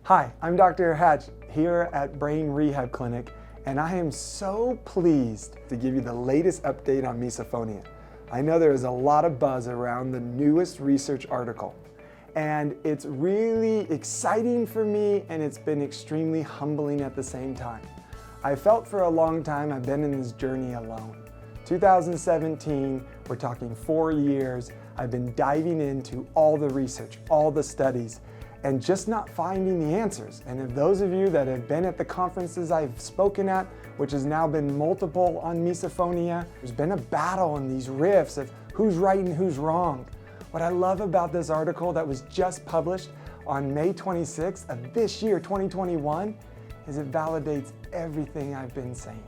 Hi, I'm Dr. Hatch here at Brain Rehab Clinic, and I am so pleased to give you the latest update on misophonia. I know there is a lot of buzz around the newest research article, and it's really exciting for me, and it's been extremely humbling at the same time. I felt for a long time I've been in this journey alone. 2017, we're talking 4 years, I've been diving into all the research, all the studies, and just not finding the answers. And if those of you that have been at the conferences I've spoken at, which has now been multiple on misophonia, there's been a battle in these riffs of who's right and who's wrong. What I love about this article that was just published on May 26th of this year, 2021, is it validates everything I've been saying.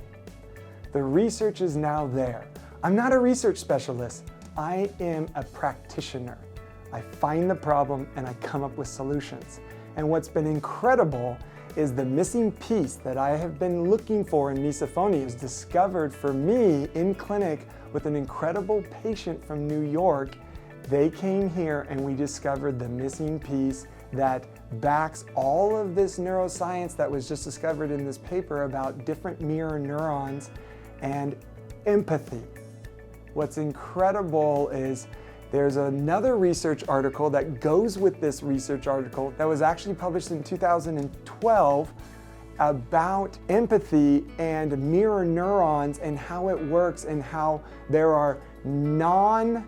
The research is now there. I'm not a research specialist. I am a practitioner. I find the problem and I come up with solutions. And what's been incredible is the missing piece that I have been looking for in misophonia is discovered for me in clinic with an incredible patient from New York. They came here and we discovered the missing piece that backs all of this neuroscience that was just discovered in this paper about different mirror neurons and empathy. What's incredible is there's another research article that goes with this research article that was actually published in 2012 about empathy and mirror neurons and how it works and how there are non-mirror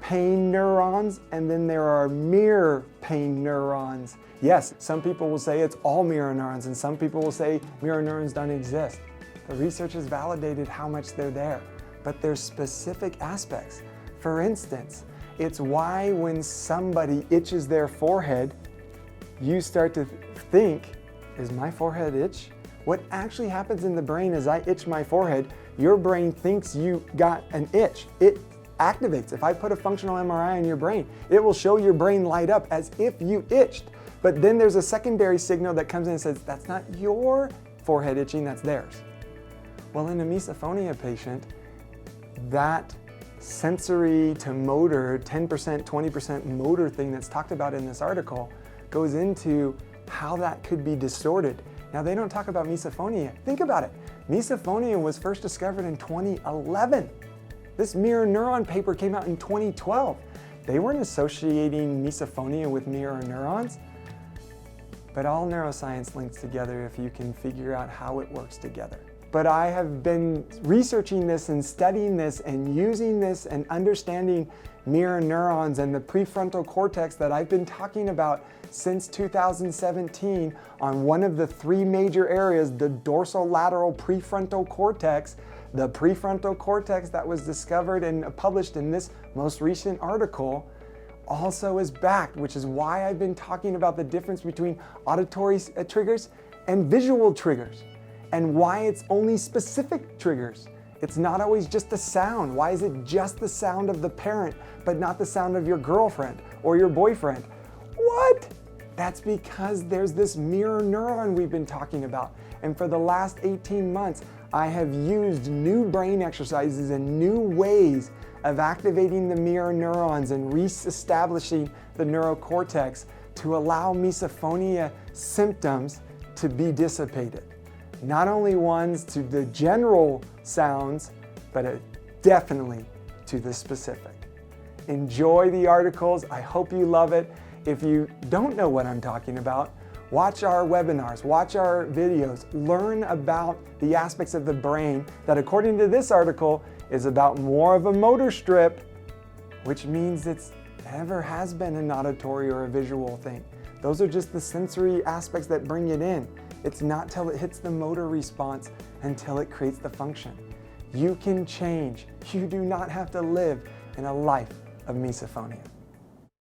pain neurons and then there are mirror pain neurons. Yes, some people will say it's all mirror neurons and some people will say mirror neurons don't exist. The research has validated how much they're there, but there's specific aspects. For instance, it's why when somebody itches their forehead, you start to think, is my forehead itch? What actually happens in the brain is I itch my forehead, your brain thinks you got an itch. It activates. If I put a functional MRI on your brain, it will show your brain light up as if you itched. But then there's a secondary signal that comes in and says, that's not your forehead itching, that's theirs. Well, in a misophonia patient, that sensory to motor, 10%, 20% motor thing that's talked about in this article goes into how that could be distorted. Now, they don't talk about misophonia. Think about it. Misophonia was first discovered in 2011. This mirror neuron paper came out in 2012. They weren't associating misophonia with mirror neurons, but all neuroscience links together if you can figure out how it works together. But I have been researching this and studying this and using this and understanding mirror neurons and the prefrontal cortex that I've been talking about since 2017 on one of the 3 major areas, the dorsolateral prefrontal cortex. The prefrontal cortex that was discovered and published in this most recent article also is backed, which is why I've been talking about the difference between auditory triggers and visual triggers, and why it's only specific triggers. It's not always just the sound. Why is it just the sound of the parent, but not the sound of your girlfriend or your boyfriend? What? That's because there's this mirror neuron we've been talking about. And for the last 18 months, I have used new brain exercises and new ways of activating the mirror neurons and re-establishing the neurocortex to allow misophonia symptoms to be dissipated. Not only ones to the general sounds, but definitely to the specific. Enjoy the articles. I hope you love it. If you don't know what I'm talking about, watch our webinars, watch our videos, learn about the aspects of the brain that, according to this article, is about more of a motor strip, which means it's never has been an auditory or a visual thing. Those are just the sensory aspects that bring it in. It's not till it hits the motor response until it creates the function. You can change. You do not have to live in a life of misophonia.